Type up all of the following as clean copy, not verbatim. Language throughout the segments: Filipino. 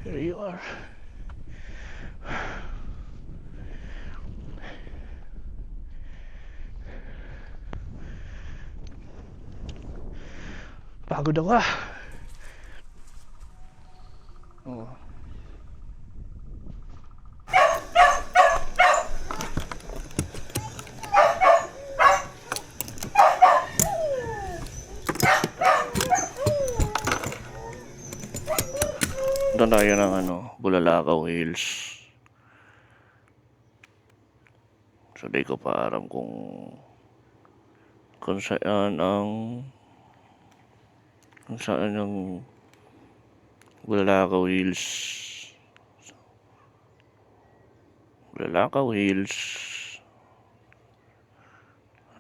Here you are. Pagod ako ah. Oh. Doon tayo ng Bulalakaw Hills. So di ko pa alam kung saan ang Bulalakaw Hills. Bulalakaw Hills.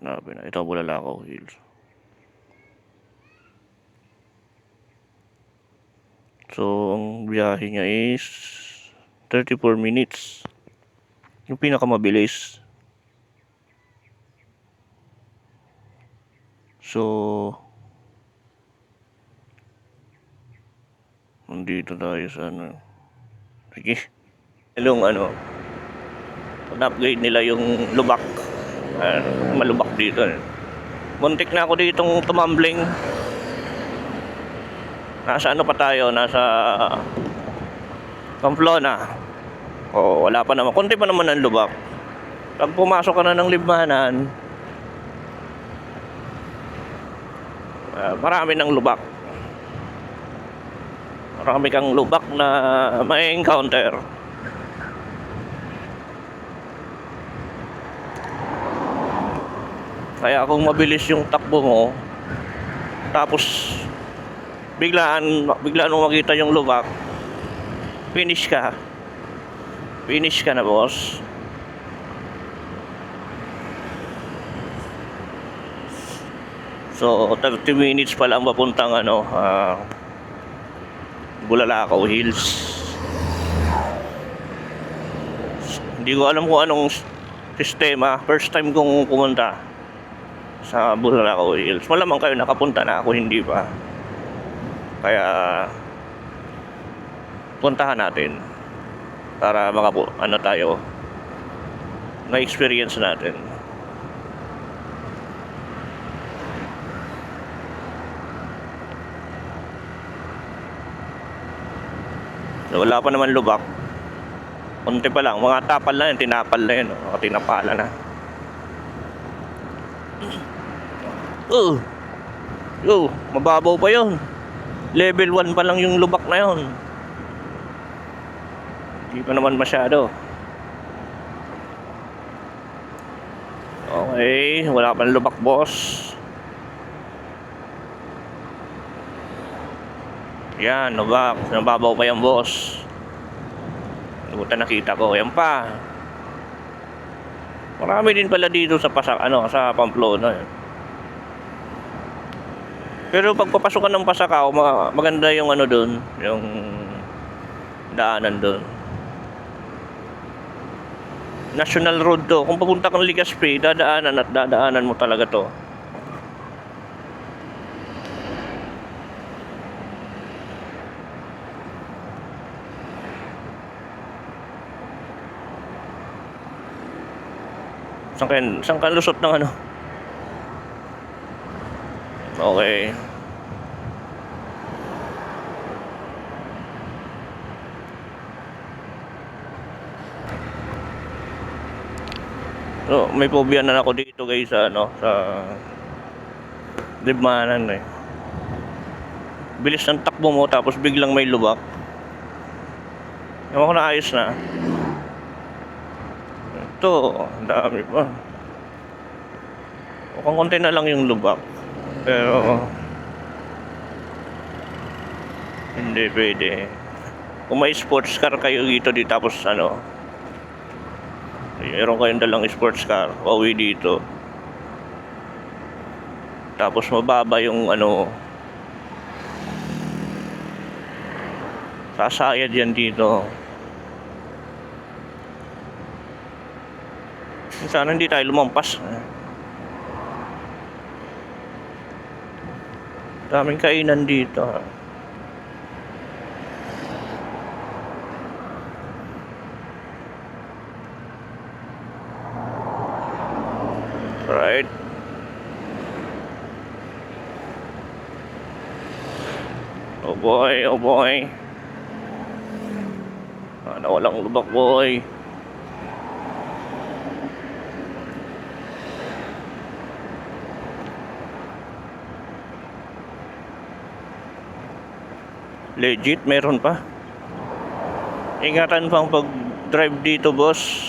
Hanapin na. Ito ang Bulalakaw Hills. So, ang biyahe niya is 34 minutes. Yung pinakamabilis. So, nandito tayo sa Sige. Yung upgrade nila yung lubak. Malubak dito. Muntik na ako ditong tumambling. Nasa pa tayo? Nasa Pamplona. Wala pa naman. Konti pa naman ang lubak. Pag pumasok ka na ng Libmanan, marami ng lubak. Marami kang lubak na may encounter. Kaya kung mabilis yung takbo mo, tapos biglaan mo makita yung lubak, finish ka na, boss. So 30 minutes pa lang papuntang Bulalakaw Hills. Hindi ko alam kung anong sistema. First time kong pumunta sa Bulalakaw Hills. Malamang kayo nakapunta na, ako hindi pa. Kaya puntahan natin para tayo na experience natin. So, wala pa naman lubak. Konti pa lang, mga tapal na yun, tinapal na yun, tinapala na. Mababaw pa yun. Level 1 pa lang yung lubak na yun. Hindi pa naman masyado. Okay, wala pang lubak, boss. Yan, lubak. Nababaw pa yan, boss. Lubutan nakita ko. Yan pa. Marami din pala dito sa sa Pamplona. Pero pag papasok ka ng Pasakaw, maganda yung doon, yung daanan doon. National road to. Kung papunta kang Legazpi, dadaanan mo talaga to. Saan ka lusot ng Okay. So, may phobia na ako dito guys sa Libmanan eh. Bilis ng takbo mo tapos biglang may lubak. Ewan ko na, ayos na. Ito, ang dami pa. Mukhang konti na lang yung lubak. Pero hindi pwede. Kung may sports car kayo dito tapos meron kayong dalang sports car, pauwi dito. Tapos mababa yung sasayad yan dito. Sana hindi tayo lumampas. Daming kainan dito. Oh boy, oh boy. Sana walang lubak, boy. Legit, meron pa. Ingatan pang pag-drive dito, boss.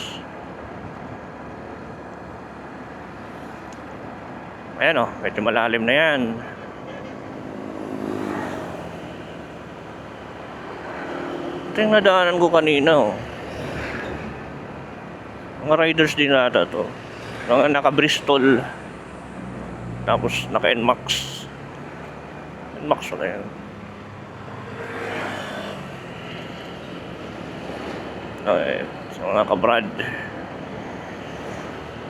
Ayan o, medyo malalim na yan. Ito yung nadaanan ko kanina o. Mga riders din nata to. Mga naka-Bristol. Tapos naka-NMAX. NMAX na yan. Okay, so mga kabrad.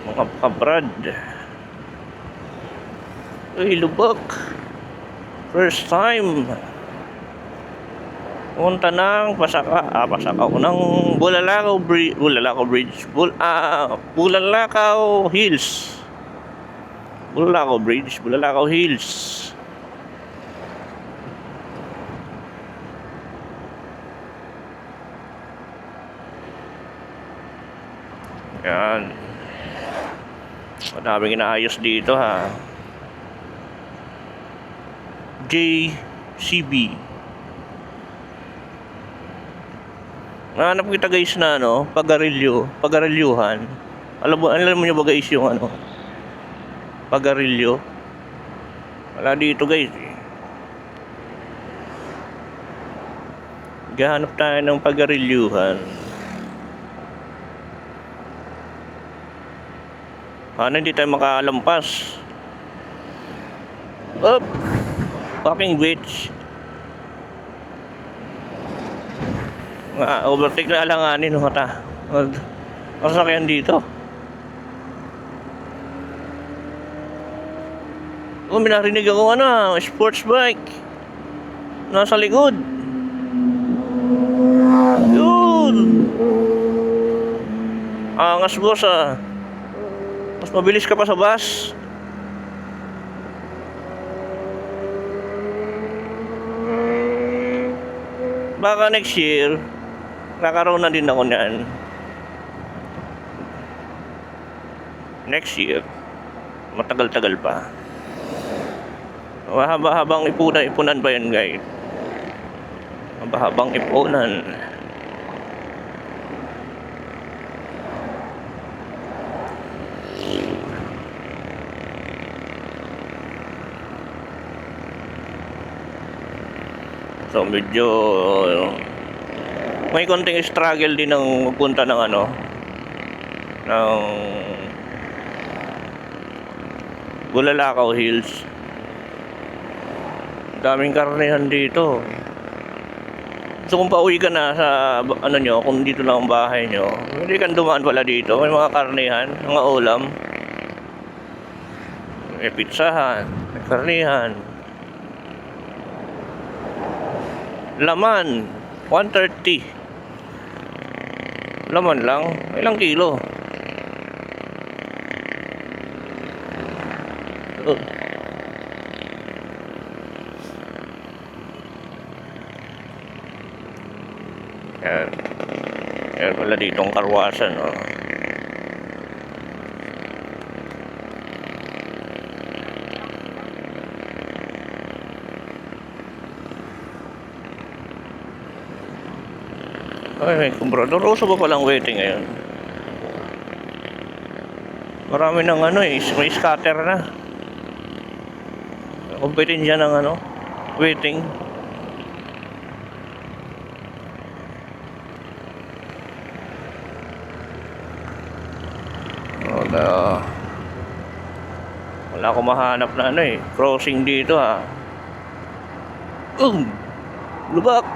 Mga kabrad. Uy, lubak. First time. Punta ng Pasakaw ng Bulalakaw Bridge. Bulalakaw Hills. Bulalakaw Bridge, Bulalakaw Hills. Yan. Madaming inaayos dito ha. JCB. Nahanap kita guys na ano, pagarilyuhan. Alam mo niyo ba guys yung ano? Pagarilyo. Wala dito guys. Gahanap tayo ng pagarilyuhan. Paano hindi tayo makalampas? Up! Fucking bitch. Overtake na alanganin no ta. Masakyan dito. Oh, minarinig ako ano, sports bike. Nasa likod. Yun. Angas boss ah. Mas mabilis ka pa sa bus. Baka next year nakaroon na din ako niyan. Next year matagal-tagal pa. Mahaba-habang ipunan ba yan guys? Mahaba-habang ipunan. So medyo may konting struggle din ng magpunta ng ano ng Bulalakaw Hills. Daming karnehan dito. So kung pauwi ka na sa ano nyo, kung dito lang ang bahay nyo, hindi ka dumaan pala dito. May mga karnehan, mga ulam. May pizzahan, may karnehan. Laman 130. Laman lang, ilang kilo? Yan. Yan pala ditong karwasan oh. Ay, may kumbrador. Uso ba palang waiting ngayon? Marami ng ano eh. May scatter na. Kumpitin dyan ng ano. Waiting. Wala akong mahanap na ano eh. Crossing dito ha. Lubak.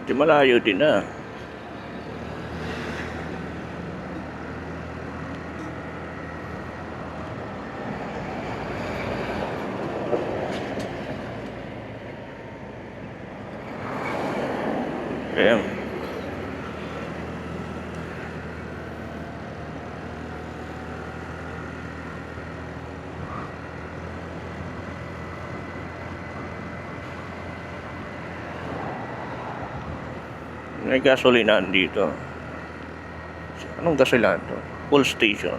Di malayo din ah. Kaya may gasolinahan dito. Anong gasolinahan to? Full station.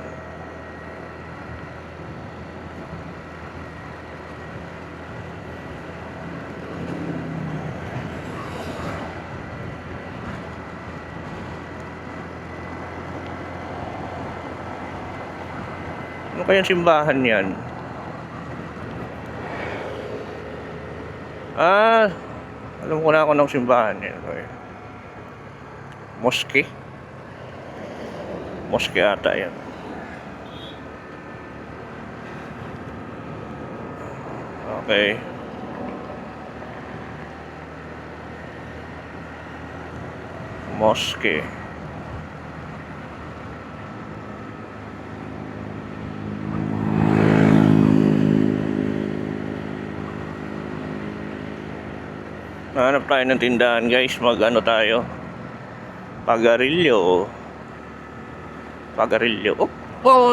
Ano kayang simbahan yan? Ah, alam ko na ako ng simbahan yan. Okay. Mosque? Mosque ata yan. Okay. Mosque. Hanap tayo ng tindahan guys. Mag-ano tayo? Pagarilyo. Pagarilyo. Oh!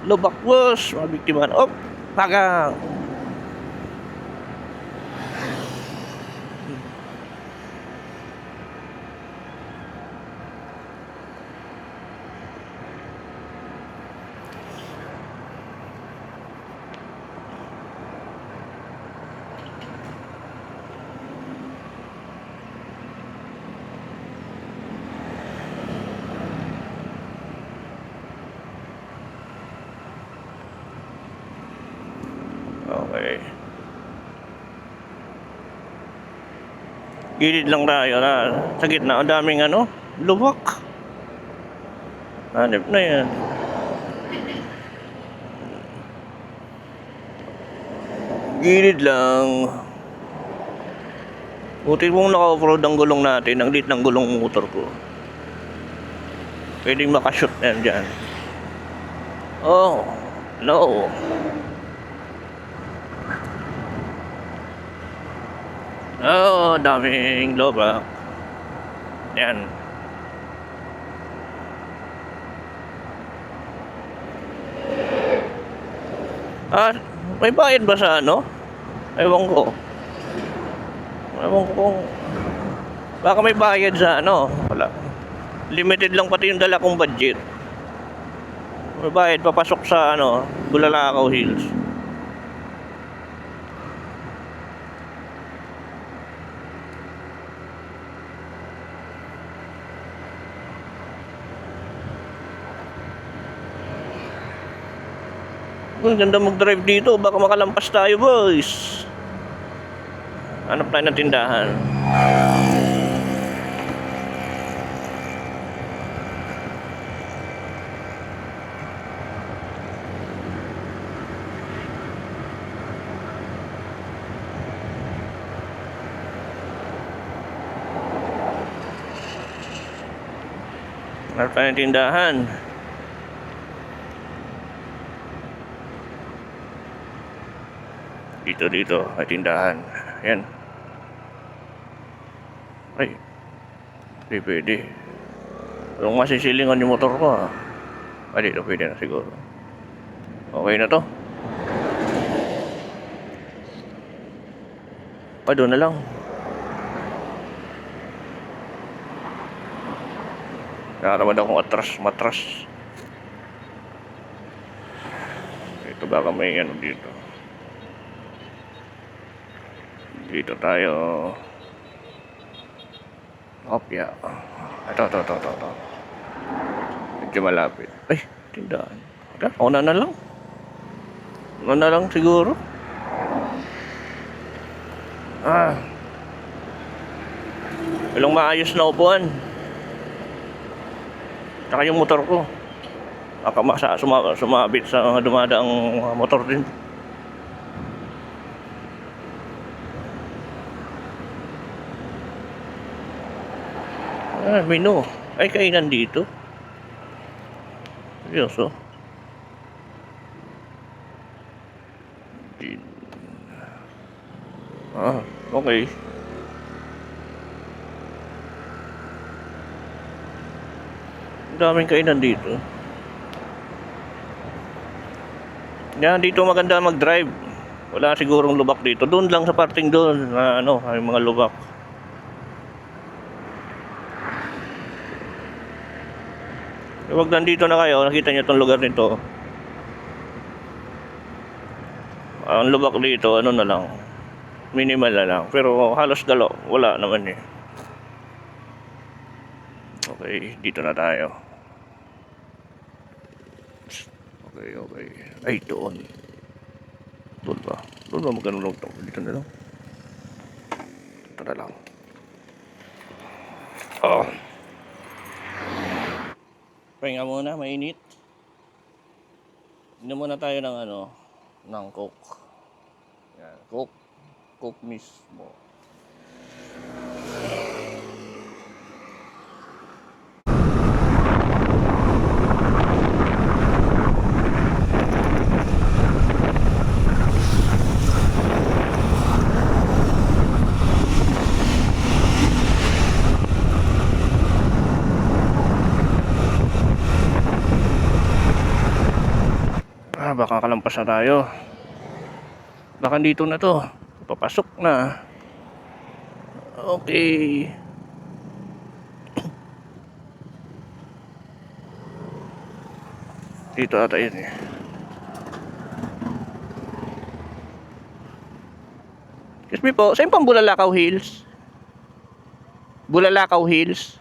Lubak boss. Mabiktiman. Oh! Pagang! Okay. Gilid lang tayo na sa gitna. Ang daming ano, lubak. Hanip na yan. Gilid lang. Buti mong naka-offroad ang gulong natin. Ang lit ng gulong motor ko. Pwedeng makashoot na yan dyan. Oh, no. Oh, daming lobak. Yan. Ah, may bayad ba sa ano? Ewan ko. Ewan ko kung baka may bayad sa ano. Wala. Limited lang pati yung dala kong budget. May bayad papasok sa ano, Bulalakaw Hills. Ang ganda mag-drive dito. Baka makalampas tayo, boys. Hanap tayo ng tindahan. Hanap tayo ng tindahan. Dito ay tindahan. Ayan. Ay, pwede. Kung masisilingan yung motor ko ay dito pwede na siguro. Okay na to. Ay, doon na lang. Nakaramad akong matras. Ito baka may ano dito. Dito tayo. Opya. Ito. Medyo malapit. Ay, tindahan. Una na lang. Una na lang siguro. Walang maayos na upuan. Saka yung motor ko. Baka sumabit sa dumadaang motor din. menu. Ay, kainan dito. Seryoso. Okay. Ang daming kainan dito. Yan, dito maganda mag-drive. Wala sigurong lubak dito. Doon lang sa parting doon na ano, may mga lubak. Huwag nandito na kayo, nakita niyo itong lugar nito. Ang lubak dito, ano na lang, minimal na lang. Pero halos galo, wala naman eh. Okay, dito na tayo. Okay. Ay, doon. Doon ba? Doon ba magkanulog ito? Dito na lang. Dito na lang. Oh. Pahinga muna, mainit. Inom muna tayo ng ano, ng Coke. Yan, Coke mismo. Baka kalampas na tayo. Baka dito na to. Papasok na. Okay. Dito ata yun eh. Excuse me po, saan pang Bulalakaw Hills? Bulalakaw Hills?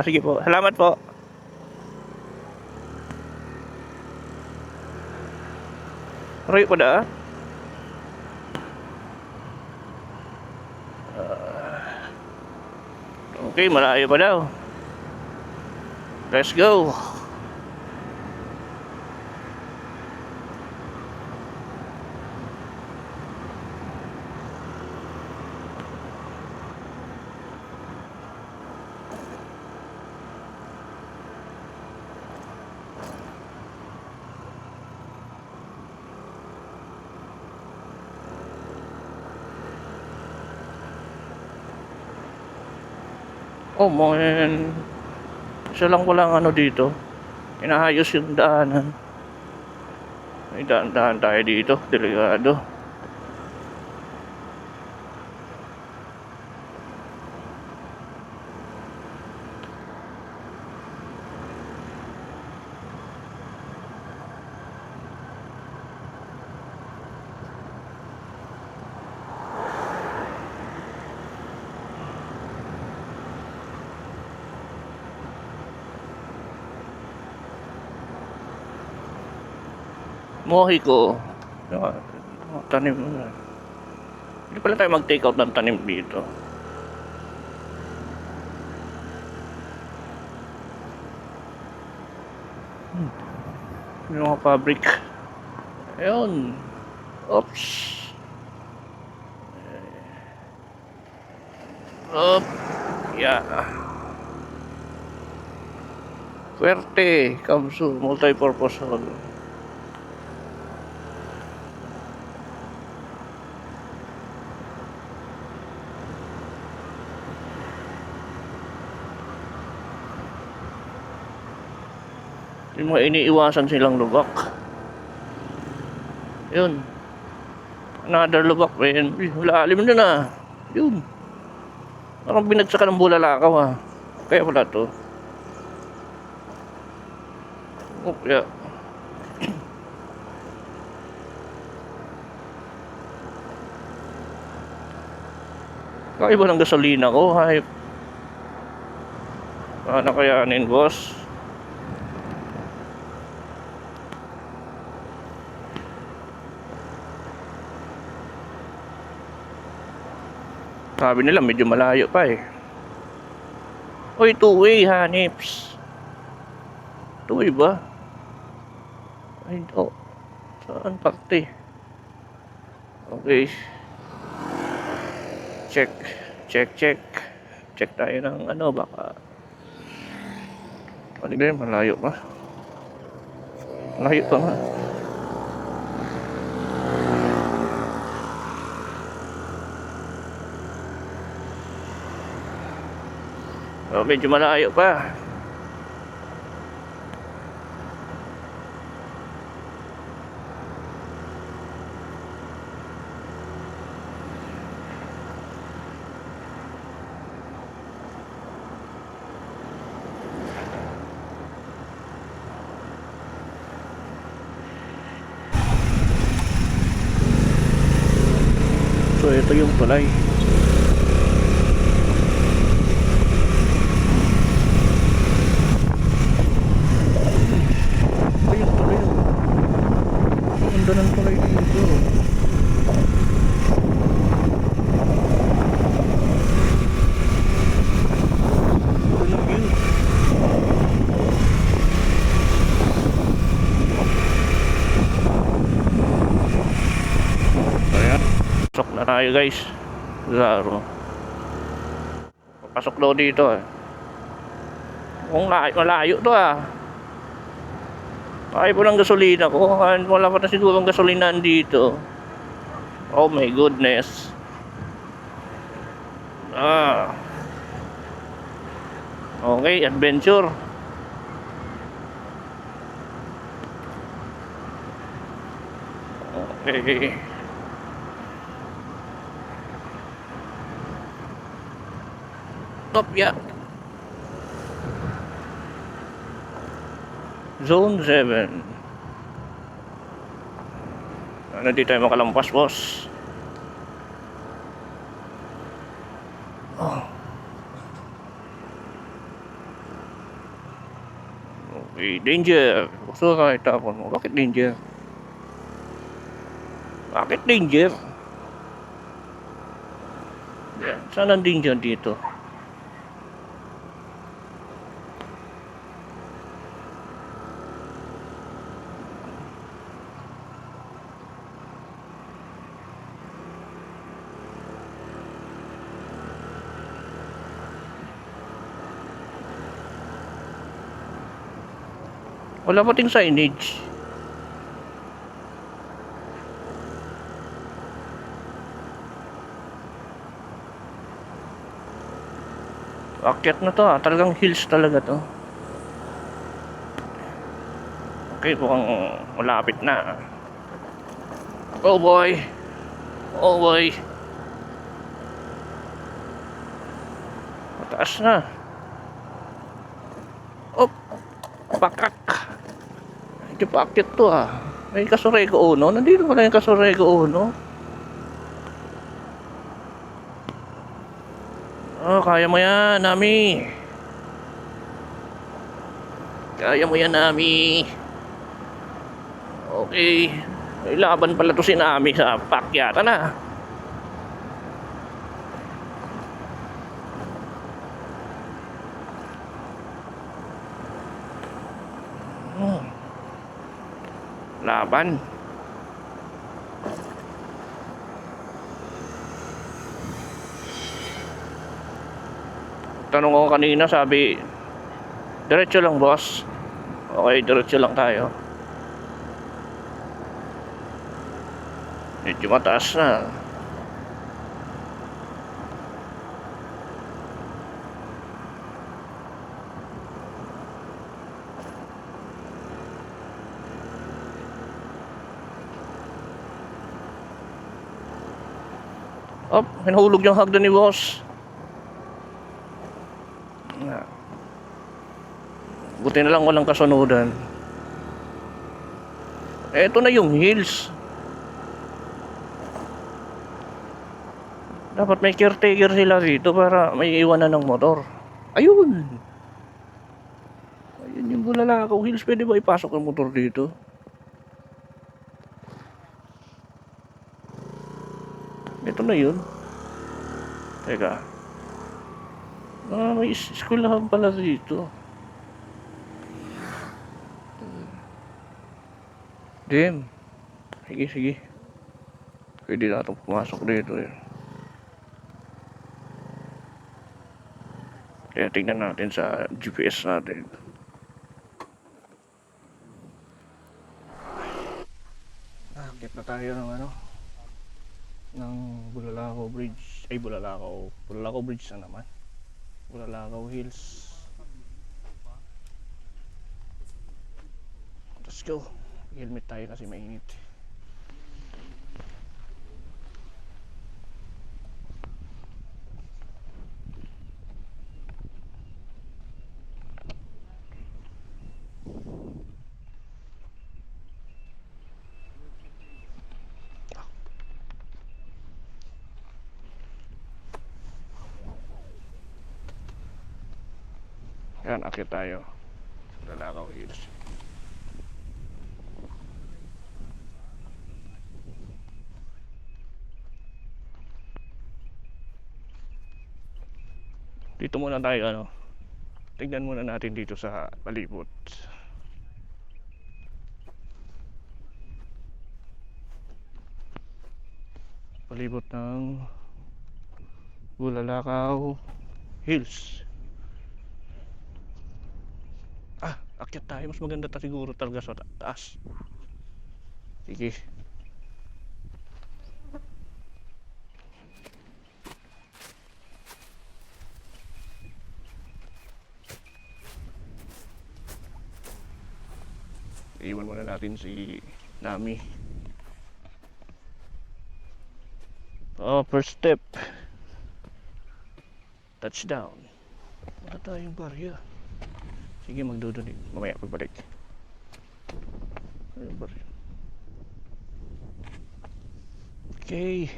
Sige po. Salamat po. Roy po da. Okay, malayo pa daw. Let's go. Oh man, isa lang walang ano dito. Inahayos yung daanan. May daan-daan tayo dito, delikado. Mohiko. Tanim. Hindi pala tayo mag-take out ng tanim dito. Yung mga fabric. Ayun. Oops. Up. Yeah. Fuerte. Kamsu. Multi-purpose hall. Yung mga iniiwasan silang lubak. Yun. Another lubak, man. Lalim na na. Yun. Parang binagsakan ng Bulalakaw ha. Kaya pala to. Yeah. Kakaiba ng gasolina ko. Hype. Ano kayanin, boss? Sabi nila medyo malayo pa eh. Oy, two-way hanips. Two-way ba? Ay, oh. Saan parte? Okay. Check. Check tayo ng ano, baka ano din, malayo pa. Malayo pa nga. Oh, medyo malayo pa. So ito yung tulay. Ito yung tulay. Ang ganda ng tulay dito. Ganda ng view. Ayan. Pasok na tayo guys. Laro. Papasok daw dito eh. Kung malayo to ah. Kaya po ng gasolina ko. Wala pa na siguro ang gasolina dito. Oh my goodness. Okay, adventure. Okay. Top ya. Zone 7. Ano di tayo makalampas, boss? Oh. Okay, danger. Gusto ka itapon mo. Bakit danger? Bakit danger? Yan. Saan ang danger dito? Wala pa ting signage. Akyat na to ah. Talagang hills talaga to. Okay, mukhang malapit na. Oh boy. Oh boy. Mataas na. Op. Pakak. Hindi pa akyat to ah. May Kasurego Uno. Nandito pala yung Kasurego Uno. Oh, kaya mo yan, Nami. Kaya mo yan, Nami. Okay. May laban pala to si Nami sa pakyata na. Laban. Tanong ko kanina, sabi diretso lang boss. Okay, diretso lang tayo. Medyo mataas na. Oh, hinahulog yung hagdan ni boss. Buti na lang walang kasunudan. Eto na yung hills. Dapat may caretaker sila dito para may iwanan ng motor. Ayun. Ayun yung Bulalakaw Hills. Pwede ba ipasok ang motor dito? Ito na yun. Teka. May eskwelahan pala dito. Damn. Sige, sige. Pwede na itong pumasok dito eh. Kaya tingnan natin sa GPS natin. Akit na tayo ng ng Bulalakaw Bridge. Ay, Bulalakaw Bridge na naman. Bulalakaw Hills. Let's go. Helmet tayo kasi mainit. Yan, akit tayo. Bulalakaw Hills. Dito muna tayo tignan muna natin dito sa palibot. Palibot ng Bulalakaw Hills. Akyat tayo. Mas maganda siguro talaga sa taas. Sige. Iwan muna natin si Nami. First step. Touchdown. Wala tayong barya. Sige, magdudunit. Mamaya pagbalik. Ayun barya. Okay.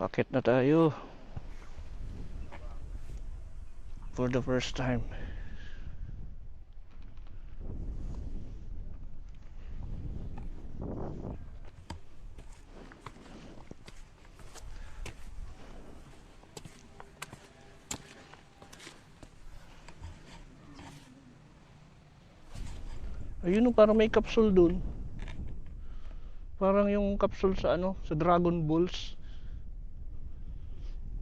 Akit na tayo. For the first time. Ayun, parang may capsule dun. Parang yung capsule sa sa Dragon Balls.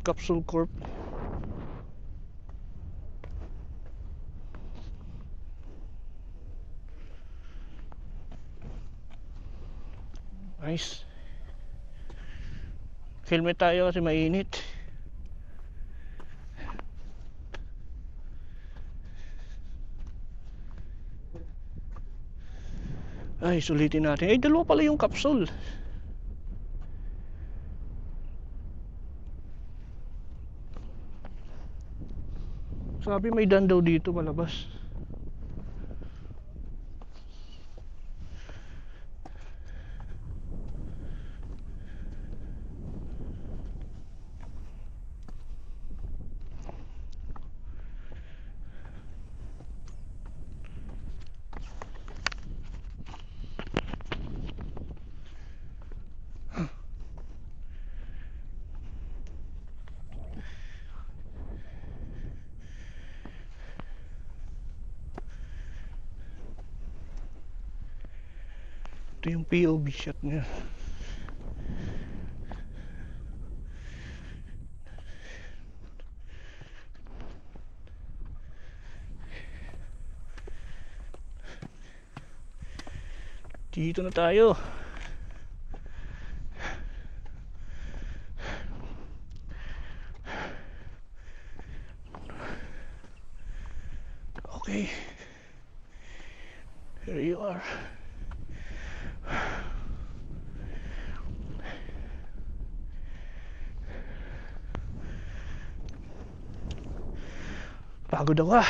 Capsule Corp. Nice. Helmet tayo kasi mainit. Ay, sulitin natin. Ay, dalawa pala yung capsule. Sabi may dan daw dito malabas. Ito yung POV shot niya. Dito na tayo. Okay. Here you are. Pagod ako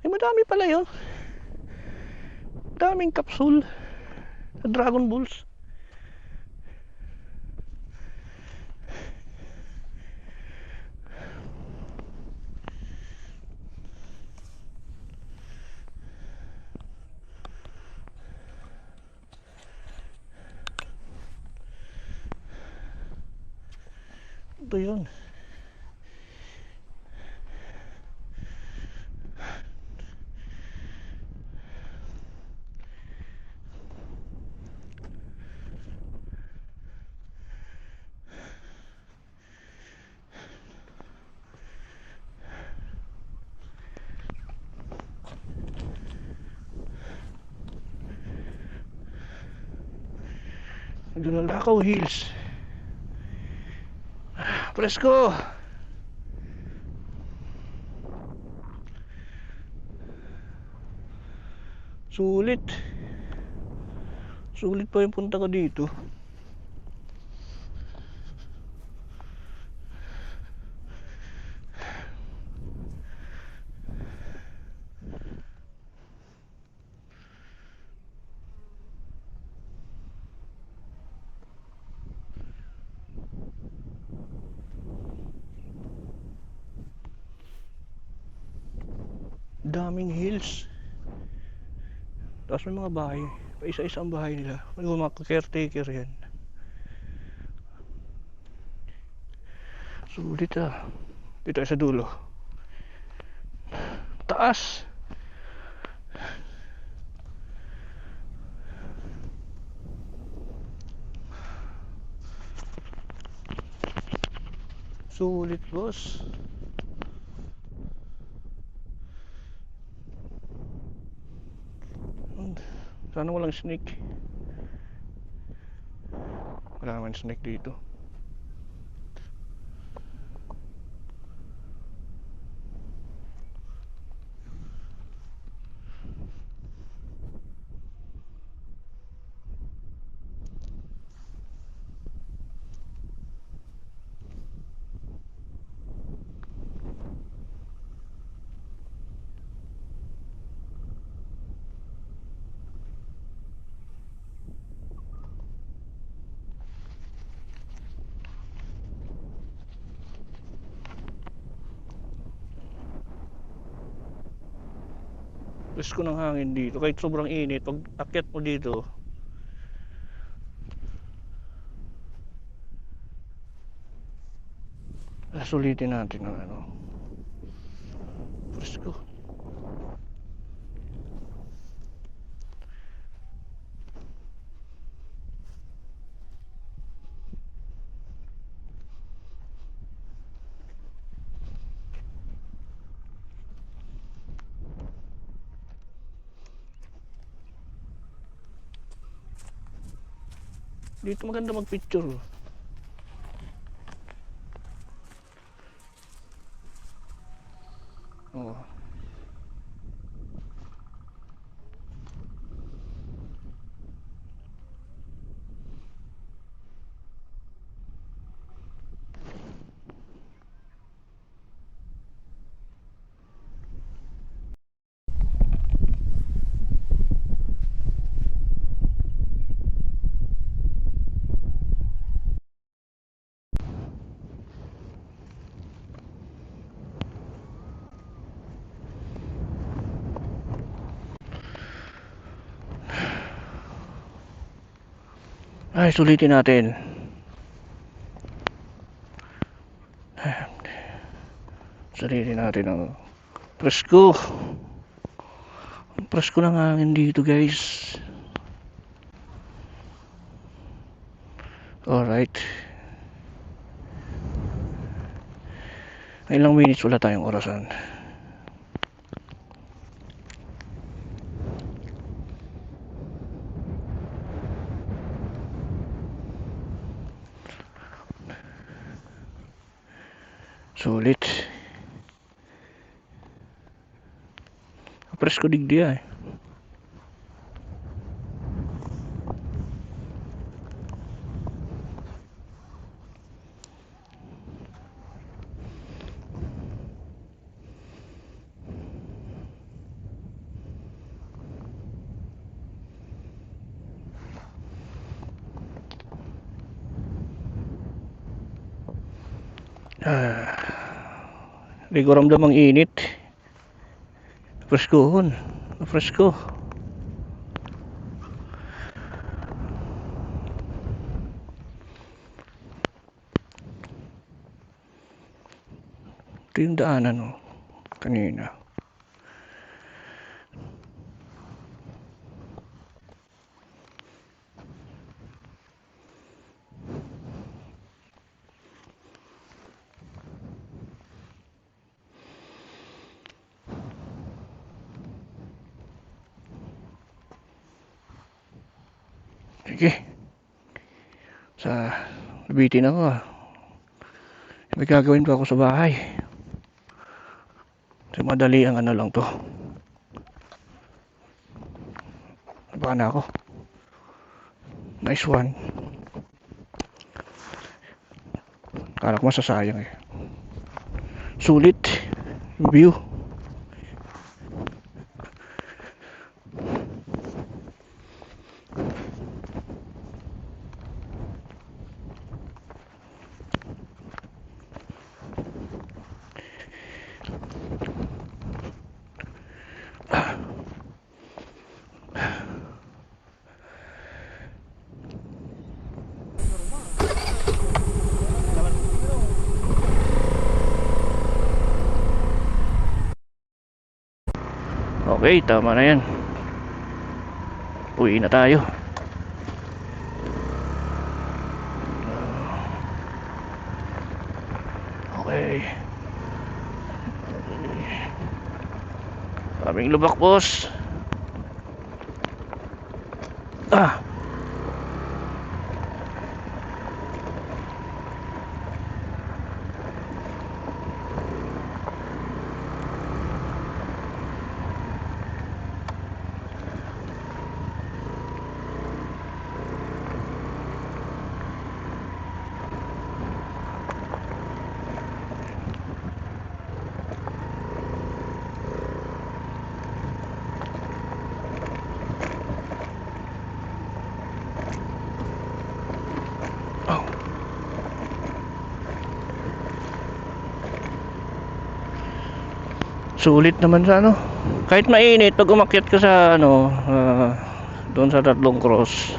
Ay, madami pala yun. Daming capsule sa Dragon Balls. Ito yun. Lalakaw Hills. Presko. Sulit. Sulit pa yung punta ko dito. Daming hills. Tapos may mga bahay. Pa isa-isa ang bahay nila. May mga caretaker yan. Sulit ah. Dito sa dulo. Taas. Sulit boss. Sana walang snake. Wala naman snake dito. Gusto ko ng hangin dito. Kahit sobrang init, pag akyat mo dito, sulitin natin ang ano. Presko. Dito maganda mag-picture. Oh. Ay, sulitin natin. Sulitin natin ang presko. Ang presko ng hangin dito, guys. Alright. Ilang minutes wala tayong orasan. Sulit. Presko digdi ay. Di ko ramdam ang init. Preskohon. Presko. Ito yung daanan kanina. Sige. Sa nabitin ako ah. May gagawin pa ako sa bahay. So, madali ang ano lang to. Baka na ako. Nice one. Kala ko masasayang eh. Sulit yung view. Okay, tama na yan. Uwi na tayo. Okay. Kaming lubak, boss. Ah. Sulit naman sa ano. Kahit mainit pag umakyat ka sa ano, doon sa Tatlong Cross.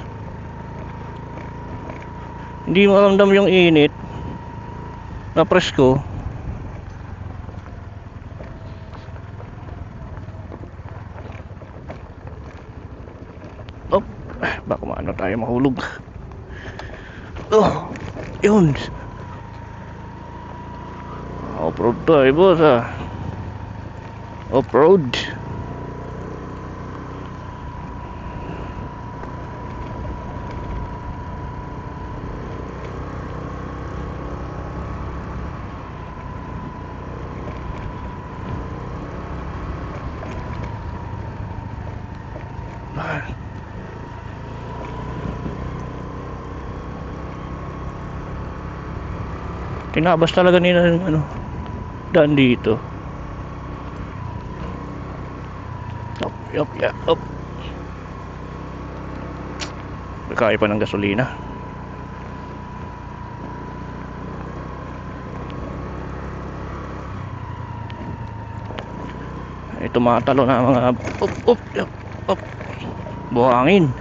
Hindi mo ramdam yung init. Na presko. Oh, baka maano tayo mahulog. Oh, yun. Off-road tayo, boss ah. Off-road. Tinabas talaga nila yung ano, daan dito. Yup, yup. Kaya pa ng gasolina. Ay, tumatalo na mga up. Buhangin.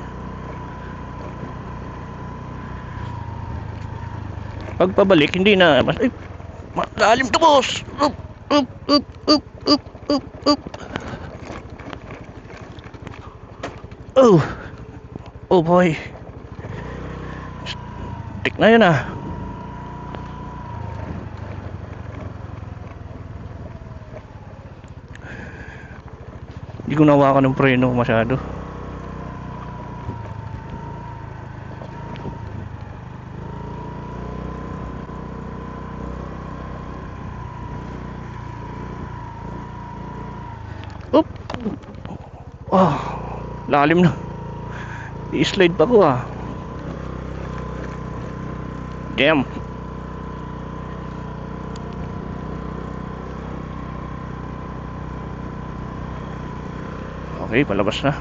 Pagpabalik hindi na mas malalim to, boss. Up. Oh boy. Tik na yun ah. Hindi ko nawakan ng preno masyado. Up. Oh, lalim na. I-slide pa ko ah. Damn. Okay, palabas na.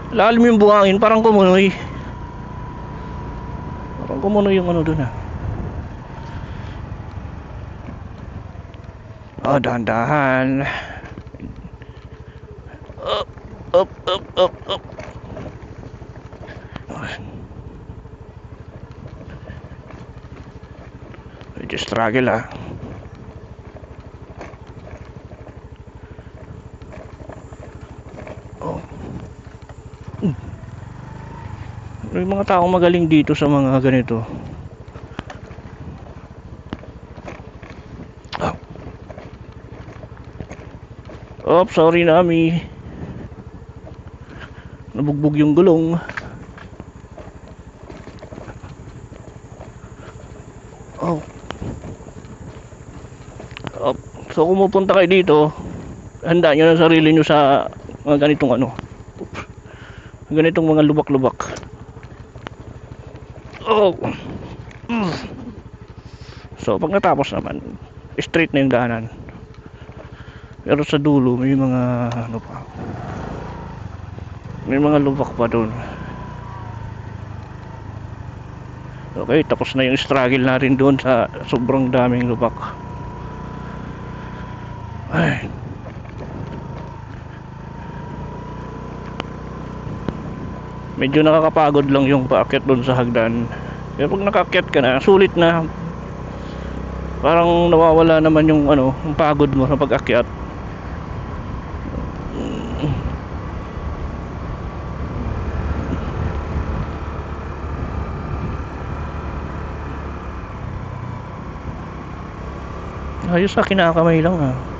Lalim yung buhangin, parang kumunoy. Parang kumunoy yung ano dun ah. Oh, dahan-dahan. Up. Medyo struggle ah. Oh. May mga taong magaling dito sa mga ganito. Oh, sorry Nami. Nabugbog yung gulong. Oh, so kung pupunta kayo dito, handa nyo na sarili nyo sa mga ganitong ano, ganitong mga lubak-lubak. Oh. So pag natapos naman, straight na yung daanan. Pero sa dulo may mga ano pa, may mga lubak pa doon. Okay, tapos na yung struggle natin doon sa sobrang daming lubak. Ay. Medyo nakakapagod lang yung paakyat doon sa hagdan. Pero pag nakakyat ka na, sulit na. Parang nawawala naman yung ano, yung pagod mo sa pag-akyat. Ayos, sa kinakamay lang ah.